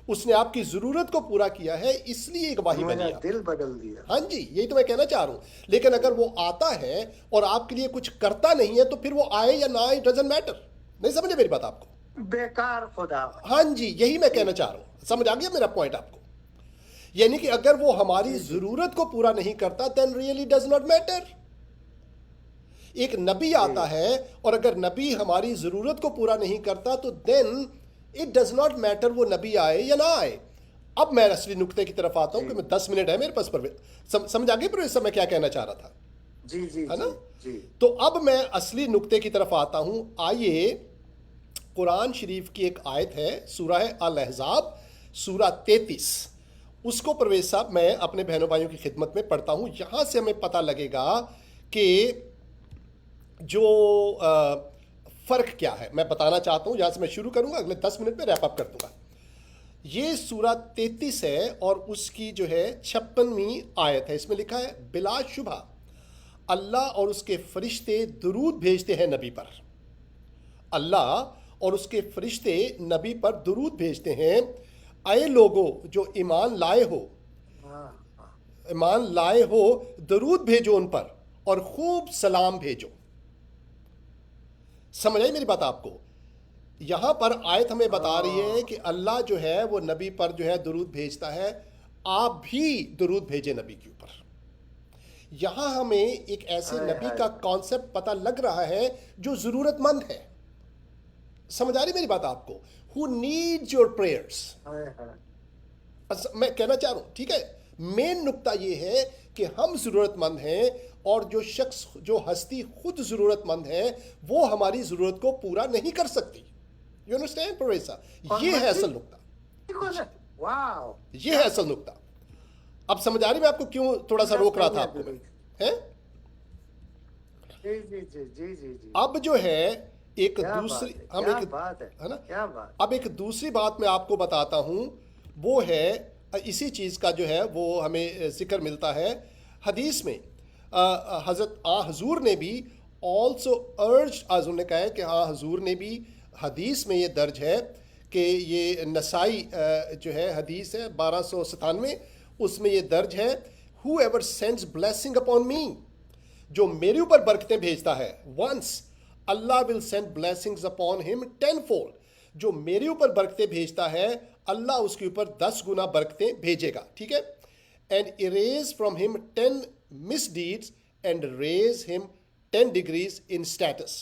اس نے آپ کی ضرورت کو پورا کیا ہے, اس لیے گواہی بنی. دل بدل دیا. ہاں جی, یہی تو میں کہنا چاہ رہا ہوں. لیکن اگر وہ آتا ہے اور آپ کے لیے کچھ کرتا نہیں ہے, تو پھر وہ آئے یا نہ آئے ڈزنٹ میٹر. نہیں سمجھے میری بات آپ کو. بیکار خدا. ہاں جی, یہی میں کہنا چاہ رہا ہوں. سمجھ آ گیا میرا پوائنٹ آپ کو. یعنی کہ اگر وہ ہماری ضرورت کو پورا نہیں کرتا, then really does not matter. ایک نبی آتا ہے, اور اگر نبی ہماری ضرورت کو پورا نہیں کرتا, تو then it does not matter وہ نبی آئے یا نہ آئے. اب میں اصلی نقطے کی طرف آتا ہوں کہ میں 10 منٹ ہے میرے پاس, پر سمجھ آ گئی پر اس سے میں کیا کہنا چاہ رہا تھا. جی ہے نا. تو اب میں اصلی نقطے کی طرف آتا ہوں. آئیے, قرآن شریف کی ایک آیت ہے, سورہ الاحزاب سورہ 33, اس کو پرویز صاحب میں اپنے بہنوں بھائیوں کی خدمت میں پڑھتا ہوں. یہاں سے ہمیں پتہ لگے گا کہ جو فرق کیا ہے. میں بتانا چاہتا ہوں, یہاں سے میں شروع کروں گا, اگلے 10 منٹ میں ریپ اپ کر دوں گا. یہ سورہ 33 ہے, اور اس کی جو ہے 56ویں آیت ہے. اس میں لکھا ہے, بلا شبہ اللہ اور اس کے فرشتے درود بھیجتے ہیں نبی پر. اللہ اور اس کے فرشتے نبی پر درود بھیجتے ہیں. اے لوگو جو ایمان لائے ہو, درود بھیجو ان پر, اور خوب سلام بھیجو. سمجھ آئی میری بات آپ کو. یہاں پر آیت ہمیں بتا رہی ہے کہ اللہ جو ہے وہ نبی پر جو ہے درود بھیجتا ہے، آپ بھی درود بھیجیں نبی کے اوپر۔ یہاں ہمیں ایک ایسے ہائے نبی ہائے کا کانسیپٹ پتہ لگ رہا ہے جو ضرورت مند ہے۔ سمجھ آ رہی میری بات آپ کو؟ who needs your prayers۔ ہائے ہائے میں کہنا چاہ رہا ہوں، ٹھیک ہے، مین نقطہ یہ ہے کہ ہم ضرورت مند ہیں، اور جو شخص، جو ہستی خود ضرورت مند ہے، وہ ہماری ضرورت کو پورا نہیں کر سکتی۔ یو انڈرسٹینڈ پرویز صاحب؟ کون یہ ہے مسجد اصل نقطہ، کون ہے؟ واو، یہ ہے اصل نقطہ۔ اب سمجھ آ رہی میں آپ کو کیوں تھوڑا سا روک رہا تھا آپ کو میں؟ ہیں؟ جی جی جی جی جی جی، اب جو ہے ایک کیا دوسری، بات ہے، ہم کیا ایک، بات ہے، ہے نا، کیا بات۔ اب ایک دوسری بات میں آپ کو بتاتا ہوں، وہ ہے اسی چیز کا جو ہے وہ ہمیں ذکر ملتا ہے حدیث میں۔ حضرت حضور نے بھی آلسو ارج، حضور نے کہا ہے کہ ہاں حضور نے بھی، حدیث میں یہ درج ہے کہ یہ نسائی جو ہے حدیث ہے 1297، اس میں یہ درج ہے who ever sends blessing upon me، جو میرے اوپر برکتیں بھیجتا ہے، once Allah will send blessings upon him tenfold، جو میرے اوپر برکتیں بھیجتا ہے اللہ اس کے اوپر 10 گنا برکتیں بھیجے گا، ٹھیک ہے، and erase from him 10 misdeeds and raise him 10 degrees in status،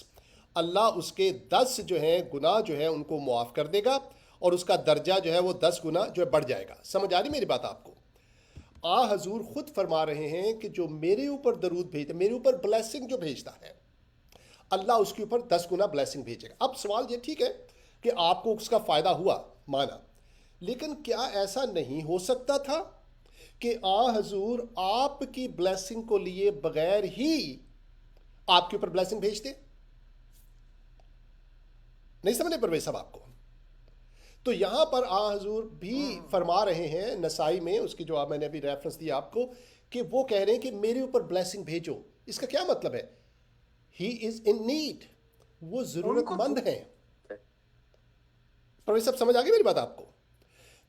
اللہ اس کے 10 جو ہیں گناہ جو ہے ان کو معاف کر دے گا، اور اس کا درجہ جو ہے وہ 10 گنا جو ہے بڑھ جائے گا۔ سمجھ آ رہی میری بات آپ کو؟ حضور خود فرما رہے ہیں کہ جو میرے اوپر درود بھیجتا، میرے اوپر بلیسنگ جو بھیجتا ہے، اللہ اس کے اوپر 10 گنا بلیسنگ بھیجے گا۔ اب سوال یہ ٹھیک ہے کہ آپ کو اس کا فائدہ ہوا، مانا، لیکن کیا ایسا نہیں ہو سکتا تھا کہ حضور آپ کی بلیسنگ کو لیے بغیر ہی آپ کے اوپر بلیسنگ بھیجتے؟ نہیں سمجھے پرویز صاحب آپ کو؟ تو یہاں پر حضور بھی فرما رہے ہیں نسائی میں، اس کی جو میں نے ابھی ریفرنس دیا آپ کو، کہ وہ کہہ رہے ہیں کہ میرے اوپر بلیسنگ بھیجو۔ اس کا کیا مطلب ہے؟ ہی از ان نیڈ، وہ ان ضرورت کو مند ہیں۔ پرویز صاحب سمجھ آ گئی میری بات آپ کو؟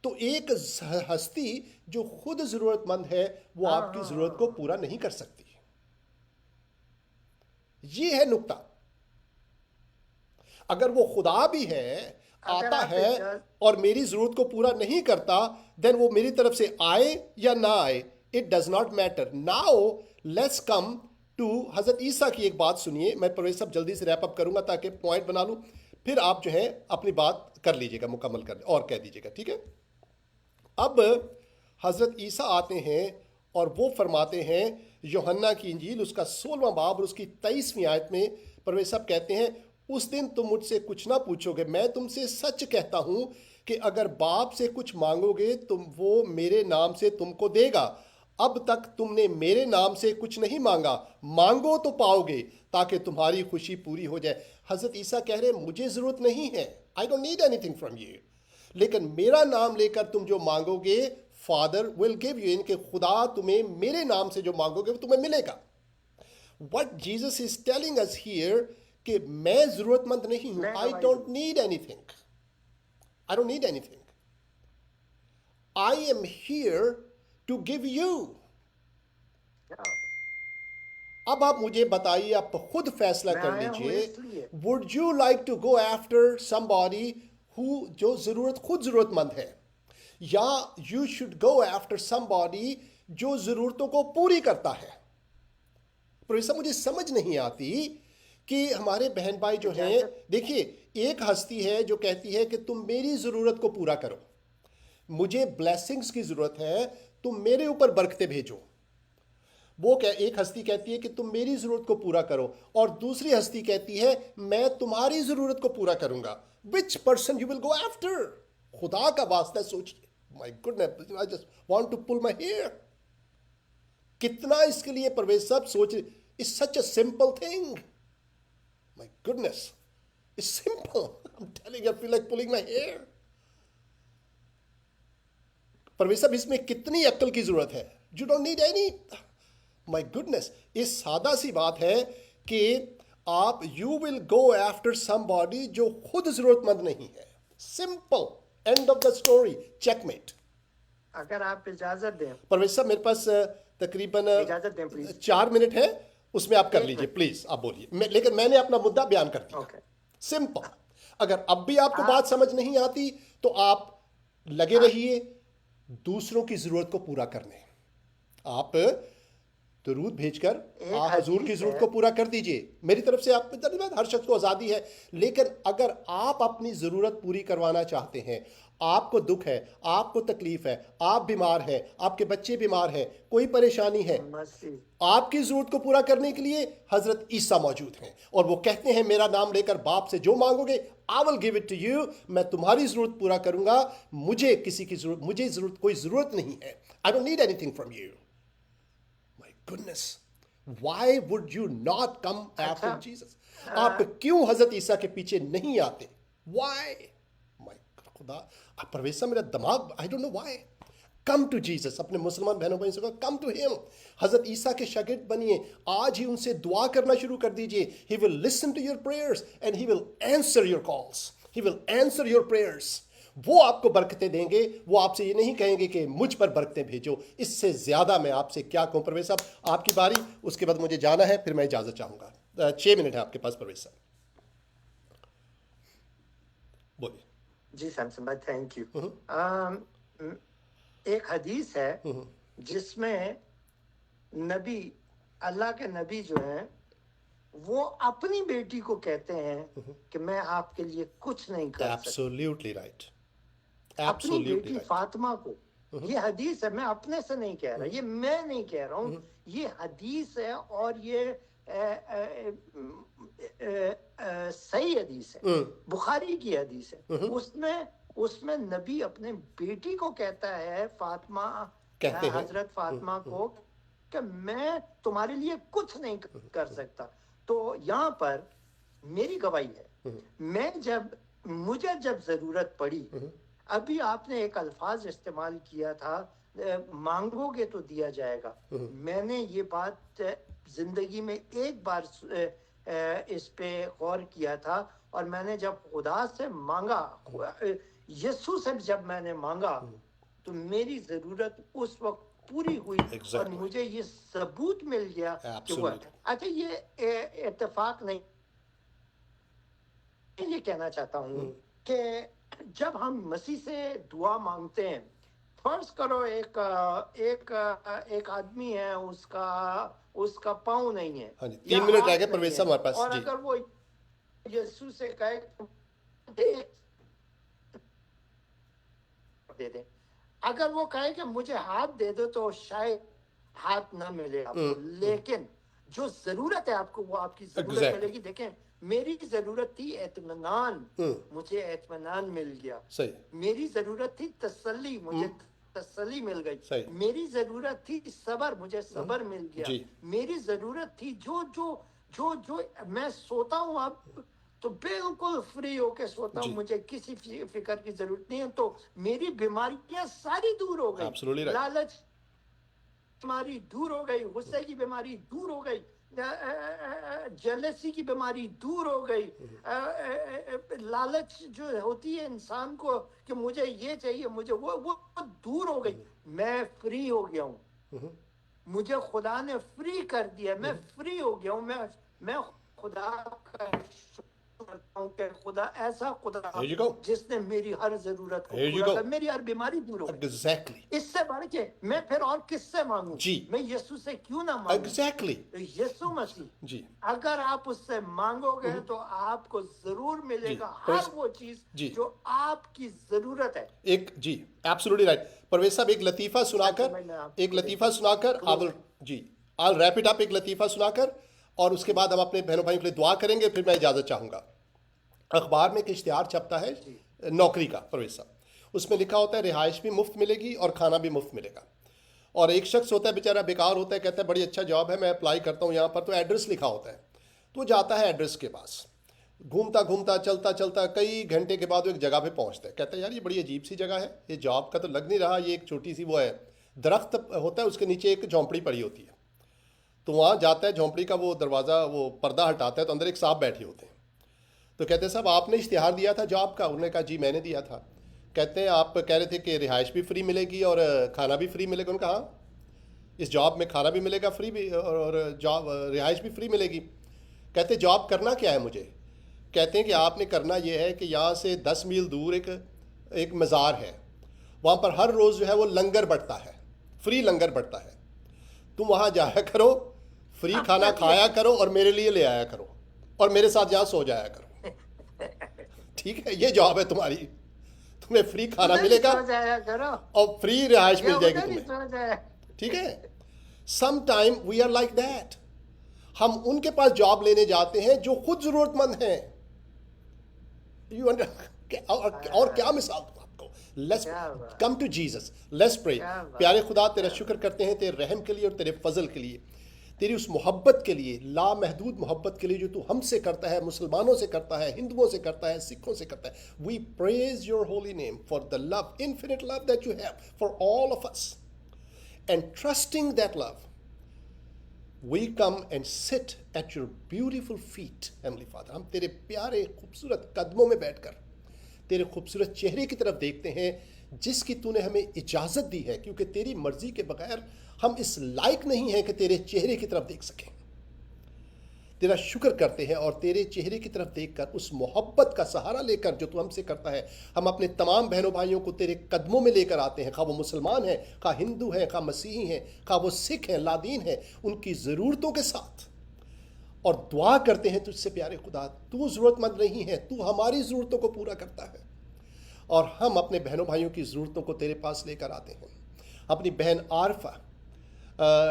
تو ایک ہستی جو خود ضرورت مند ہے وہ ہاں آپ کی ہاں ضرورت کو ہاں، پورا نہیں کر سکتی۔ یہ ہے نقطہ۔ اگر وہ خدا بھی ہے، اگر آتا آپ ہے اجازت، اور میری ضرورت کو پورا نہیں کرتا، دین وہ میری طرف سے آئے یا نہ آئے، it does not matter. Now let's come to حضرت عیسیٰ کی ایک بات سنیے، میں پرویز صاحب جلدی سے ریپ اپ کروں گا تاکہ پوائنٹ بنا لوں، پھر آپ جو ہے اپنی بات کر لیجئے گا، مکمل کر اور کہہ دیجئے گا، ٹھیک ہے؟ اب حضرت عیسیٰ آتے ہیں اور وہ فرماتے ہیں، یوحنا کی انجیل اس کا 16واں باب اور اس کی 23ویں آیت میں پرویز صاحب کہتے ہیں، اس دن تم مجھ سے کچھ نہ پوچھو گے، میں تم سے سچ کہتا ہوں کہ اگر باپ سے کچھ مانگو گے تم وہ میرے نام سے تم کو دے گا۔ اب تک تم نے میرے نام سے کچھ نہیں مانگا، مانگو تو پاؤ گے تاکہ تمہاری خوشی پوری ہو جائے۔ حضرت عیسیٰ کہہ رہے ہیں مجھے ضرورت نہیں ہے، I don't need anything from you، لیکن میرا نام لے کر تم جو مانگو گے فادر ول گیو یو، ان کہ خدا تمہیں میرے نام سے جو مانگو گے وہ تمہیں ملے گا۔ What Jesus is telling us here کہ میں ضرورت مند نہیں ہوں، میں I گواہی don't دوں، need anything، I don't need anything، I am here to give you۔ کیا اب آپ مجھے بتائیے، آپ خود فیصلہ میں کر آیا ہوں لیجئے، اس لیے، would you like to go after somebody who جو خود ضرورت مند ہے، یا you should go after somebody جو ضرورتوں کو پوری کرتا ہے؟ پروفیسر مجھے سمجھ نہیں آتی کہ ہمارے بہن بھائی جو ہیں، اجازت، دیکھیے ایک ہستی ہے جو کہتی ہے کہ تم میری ضرورت کو پورا کرو، مجھے بلیسنگز کی ضرورت ہے، تم میرے اوپر برکتیں بھیجو۔ وہ ایک ہستی کہتی ہے کہ تم میری ضرورت کو پورا کرو، اور دوسری ہستی کہتی ہے میں تمہاری ضرورت کو پورا کروں گا۔ Which person you will go after? خدا کا واسطہ سوچیے، my goodness, I just want to pull my hair. کتنا اس کے لیے پرویز صاحب سوچ، it's such a simple thing, my goodness, it's simple, I am telling you, I feel like pulling my hair. Pervez صاحب اس میں کتنی عقل کی ضرورت ہے؟ You don't need any, my goodness, یہ سادہ سی بات ہے کہ آپ you will go after somebody جو خود ضرورت مند نہیں ہے، simple, end of the story, checkmate. اگر آپ اجازت دیں، پرویز صاحب میرے پاس تقریباً اجازت دیں پلیز، 4 منٹ ہے، اس میں آپ کر ایک لیجئے منٹ، پلیز، آپ بولیے، لیکن میں نے اپنا مدعا بیان کر دیا، اوکے، سمپل۔ اگر اب بھی آپ کو بات سمجھ نہیں آتی تو آپ لگے رہیے دوسروں کی ضرورت کو پورا کرنے. آپ درود بھیج کر ایک حضور کی حدیث ضرورت ہے. کو پورا کر دیجئے. میری طرف سے آپ ہر شخص کو آزادی ہے، لیکن اگر آپ اپنی ضرورت پوری کروانا چاہتے ہیں، آپ کو دکھ ہے، آپ کو تکلیف ہے، آپ بیمار ہیں، آپ کے بچے بیمار ہیں، کوئی پریشانی ہے، مسیح آپ کی ضرورت کو پورا کرنے کے لیے حضرت عیسیٰ موجود ہیں، اور وہ کہتے ہیں میرا نام لے کر باپ سے جو مانگو گے I will give it to you. میں تمہاری ضرورت پورا کروں گا. مجھے کسی کی ضرورت، مجھے کوئی ضرورت نہیں ہے. I don't need anything from you. My goodness. Why would you not come after اچھا Jesus? آپ کیوں حضرت عیسیٰ کے پیچھے نہیں آتے؟ Why? My خدا، پرویز صاحب میرا دماغ I don't know why. Come to Jesus. اپنے مسلمان بہنوں بھائیوں سے کہا کم ٹو ہم. حضرت عیسیٰ کے شاگرد بنیے. آج ہی ان سے دعا کرنا شروع کر دیجئے. He will listen to your prayers and he will answer your calls. He will answer your prayers. وہ آپ کو برکتیں دیں گے. وہ آپ سے یہ نہیں کہیں گے کہ مجھ پر برکتیں بھیجو. اس سے زیادہ میں آپ سے کیا کہوں. پرویز صاحب آپ کی باری، اس کے بعد مجھے جانا ہے، پھر میں اجازت چاہوں گا. 6 منٹ ہے آپ کے پاس پرویز صاحب، بولیے. جی سیمسن بھائی، تھینک یو. ایک حدیث ہے جس میں نبی، اللہ کے نبی جو ہیں، وہ اپنی بیٹی کو کہتے ہیں کہ میں آپ کے لیے کچھ نہیں کر سکتا. Absolutely right. اپنی Absolutely بیٹی right. فاطمہ کو. یہ حدیث ہے، میں اپنے سے نہیں کہہ رہا، یہ میں نہیں کہہ رہا ہوں، یہ حدیث ہے، اور یہ صحیح حدیث ہے، بخاری کی حدیث ہے. اس میں نبی اپنے بیٹی کو کہتا ہے، فاطمہ، کہتے ہیں حضرت فاطمہ کو، کہ میں تمہارے لیے کچھ نہیں کر سکتا. تو یہاں پر میری گواہی ہے، مجھے جب ضرورت پڑی، ابھی آپ نے ایک الفاظ استعمال کیا تھا، مانگو گے تو دیا جائے گا. میں نے یہ بات زندگی میں ایک بار اس پہ غور کیا تھا، اور میں نے جب خدا سے مانگا، یسوع سے جب میں نے مانگا، تو میری ضرورت اس وقت پوری ہوئی، اور Exactly. مجھے یہ ثبوت مل گیا کہ وہ. Absolutely. اچھا، یہ اتفاق نہیں. یہ کہنا چاہتا ہوں کہ جب ہم مسیح سے دعا مانگتے ہیں، فرض کرو ایک آدمی ہے، اس کا پاؤں نہیں ہے، ہاں جی، یا 3 منٹ رہ ہاتھ گئے نہیں پرویز ہے، صاحب ہمارے پاس. اور جی اگر وہ یسوع سے کہے دے دے، اگر وہ کہے کہ مجھے ہاتھ دے دو، تو شاید ہاتھ نہ ملے آپ کو، لیکن جو ضرورت ہے آپ کو، وہ آپ کی ضرورت Exactly. ملے گی. دیکھیں، میری ضرورت تھی اطمینان، مجھے اطمینان مل گیا. صحیح. میری ضرورت تھی تسلی، مجھے تسلی مل گئی. صحیح. میری ضرورت تھی صبر، مجھے صبر مل گیا. جی. میری ضرورت تھی جو میں سوتا ہوں اب تو بالکل فری ہو کے سوتا ہوں، جی. مجھے کسی فکر کی ضرورت نہیں ہے. تو میری بیماریاں ساری دور ہو گئی. Absolutely right. لالچ بیماری دور ہو گئی، غصے کی بیماری دور ہو گئی، جیلسی کی بیماری دور ہو گئی. لالچ جو ہوتی ہے انسان کو کہ مجھے یہ چاہیے، مجھے وہ دور ہو گئی. میں فری ہو گیا ہوں، مجھے خدا نے فری کر دیا، میں فری ہو گیا ہوں. میں خدا کا شکر کرتا ہوں کہ خدا ایسا خدا Here you go. جس نے میری ہر ضرورت کو Here you پورا go. کر، میری ہر بیماری دور ہو گئی. Exactly. اس سے بڑھ کے میں پھر اور کس سے مانگوں؟ جی. میں یسوع سے کیوں نہ مانگوں؟ Exactly. یسوع مسیح، جی. اگر آپ اس سے مانگو گے تو آپ کو ضرور ملے جی. گا ہر وہ چیز جی. جو آپ کی ضرورت ہے. جی ایبسولوٹلی رائٹ. پرویز صاحب ایک لطیفہ سنا کر I'll wrap it up. ایک لطیفہ سنا کر اور اس کے بعد ہم اپنے بہنوں بھائیوں کے لیے دعا کریں گے، پھر میں اجازت چاہوں گا. اخبار میں ایک اشتہار چھپتا ہے نوکری کا پرویز صاحب. اس میں لکھا ہوتا ہے رہائش بھی مفت ملے گی اور کھانا بھی مفت ملے گا. اور ایک شخص ہوتا ہے بیچارہ بیکار ہوتا ہے، کہتا ہے بڑی اچھا جاب ہے، میں اپلائی کرتا ہوں یہاں پر، تو ایڈریس لکھا ہوتا ہے. تو وہ جاتا ہے ایڈریس کے پاس، گھومتا چلتا کئی گھنٹے کے بعد وہ ایک جگہ پہ پہنچتا ہے. کہتا ہے یار یہ بڑی عجیب سی جگہ ہے، یہ جاب کا تو لگ نہیں رہا، یہ ایک چھوٹی سی وہ ہے، درخت ہوتا ہے اس کے نیچے ایک جھونپڑی پڑی ہوتی ہے. تو وہاں جاتا ہے، جھونپڑی کا وہ دروازہ، وہ پردہ ہٹاتا ہے تو اندر ایک صاحب بیٹھے ہوتے ہیں. تو کہتے ہیں صاحب آپ نے اشتہار دیا تھا جاب کا؟ انہوں نے کہا جی میں نے دیا تھا. کہتے ہیں آپ کہہ رہے تھے کہ رہائش بھی فری ملے گی اور کھانا بھی فری ملے گا. انہوں نے کہا ہاں، اس جاب میں کھانا بھی ملے گا فری بھی، اور جاب رہائش بھی فری ملے گی. کہتے جاب کرنا کیا ہے مجھے؟ کہتے ہیں کہ آپ نے کرنا یہ ہے کہ یہاں سے 10 میل دور ایک مزار ہے، وہاں پر ہر روز جو ہے وہ لنگر بٹتا ہے، فری لنگر بٹتا ہے. تم وہاں جایا کرو، فری کھانا کھایا کرو اور میرے لیے لے آیا کرو اور میرے ساتھ یہاں سو جایا کرو. ٹھیک ہے، یہ جواب ہے تمہاری. تمہیں فری کھانا ملے گا سو جایا کرو اور فری رہائش مل جائے گی ادھر ہی تمہیں. سو جایا. ٹھیک ہے. Some time we are like that. ہم ان کے پاس جاب لینے جاتے ہیں جو خود ضرورت مند ہیں. اور کیا مثال دوں آپ کو. لیٹس کیا بات. کم ٹو جیسس، لیٹس پرے. کیا بات. پیارے خدا، تیرا شکر کرتے ہیں تیرے رحم کے لیے اور تیرے فضل کے لیے، تیری اس محبت کے لیے، لامحدود محبت کے لیے جو تو ہم سے کرتا ہے، مسلمانوں سے کرتا ہے، ہندوؤں سے کرتا ہے، سکھوں سے کرتا ہے. We praise your holy name for the love, infinite love that you have for all of us. And trusting that love we come and sit at your beautiful feet, Heavenly Father. ہم تیرے پیارے خوبصورت قدموں میں بیٹھ کر تیرے خوبصورت چہرے کی طرف دیکھتے ہیں جس کی تو نے ہمیں اجازت دی ہے، کیونکہ تیری مرضی کے بغیر ہم اس لائق نہیں ہیں کہ تیرے چہرے کی طرف دیکھ سکیں. تیرا شکر کرتے ہیں اور تیرے چہرے کی طرف دیکھ کر اس محبت کا سہارا لے کر جو تو ہم سے کرتا ہے، ہم اپنے تمام بہنوں بھائیوں کو تیرے قدموں میں لے کر آتے ہیں، خواہ وہ مسلمان ہیں، خواہ ہندو ہیں، خواہ مسیحی ہیں، خواہ وہ سکھ ہیں، لادین ہیں، ان کی ضرورتوں کے ساتھ. اور دعا کرتے ہیں تجھ سے پیارے خدا، تو ضرورت مند نہیں ہے، تو ہماری ضرورتوں کو پورا کرتا ہے. اور ہم اپنے بہنوں بھائیوں کی ضرورتوں کو تیرے پاس لے کر آتے ہیں. اپنی بہن عارفہ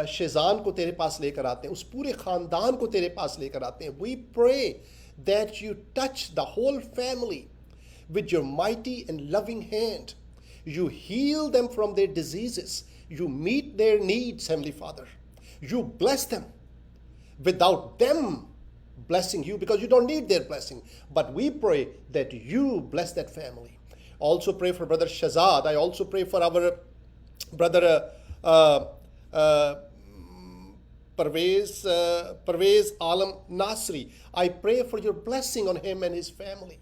شیزان کو تیرے پاس لے کر آتے ہیں، اس پورے خاندان کو تیرے پاس لے کر آتے ہیں. We pray that you touch the whole family with your mighty and loving hand. You heal them from their diseases. You meet their needs, Heavenly Father. You bless them without them blessing you, because you don't need their blessing. But we pray that you bless that family. Also pray for Brother Shazad. I also pray for our brother Parvez Alam Nasri. I pray for your blessing on him and his family.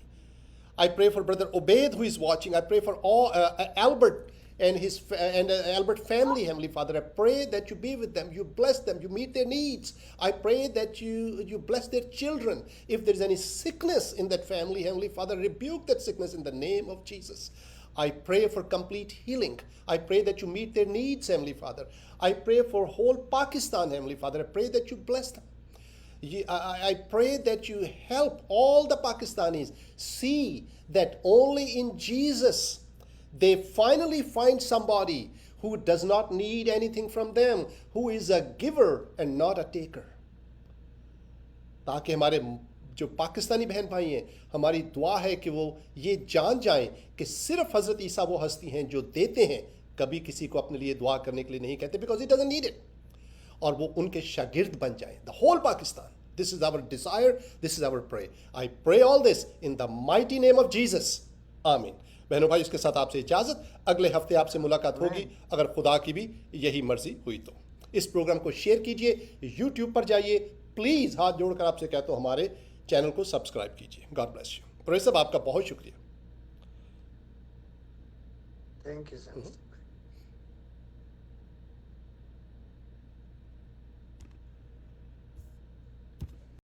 I pray for Brother Obaid who is watching. I pray for all Albert and his Albert family, Heavenly Father. I pray that you be with them, you bless them, you meet their needs. I pray that you bless their children. If there is any sickness in that family, Heavenly Father, rebuke that sickness in the name of Jesus. I pray for complete healing. I pray that you meet their needs, Heavenly Father. I pray for whole Pakistan, Heavenly Father. I pray that you bless them. I pray that you help all the Pakistanis see that only in Jesus they finally find somebody who does not need anything from them, who is a giver and not a taker. تاکہ ہمارے جو پاکستانی بہن بھائی ہیں، ہماری دعا ہے کہ وہ یہ جان جائیں کہ صرف حضرت عیسیٰ وہ ہستی ہیں جو دیتے ہیں، کبھی کسی کو اپنے لیے دعا کرنے کے لیے نہیں کہتے، because he doesn't need it. اور وہ ان کے شاگرد بن جائیں. The whole Pakistan. This is our desire. This is our prayer. I pray all this in the mighty name of Jesus. Amen. بہنوں بھائی، اس کے ساتھ آپ سے اجازت. اگلے ہفتے آپ سے ملاقات ہوگی اگر خدا کی بھی یہی مرضی ہوئی تو. اس پروگرام کو شیئر کیجئے، یوٹیوب پر جائیے، پلیز ہاتھ جوڑ کر آپ سے کہتا ہوں ہمارے چینل کو سبسکرائب کیجئے. God bless you. پروفیسر صاحب، آپ کا بہت شکریہ. Thank you sir.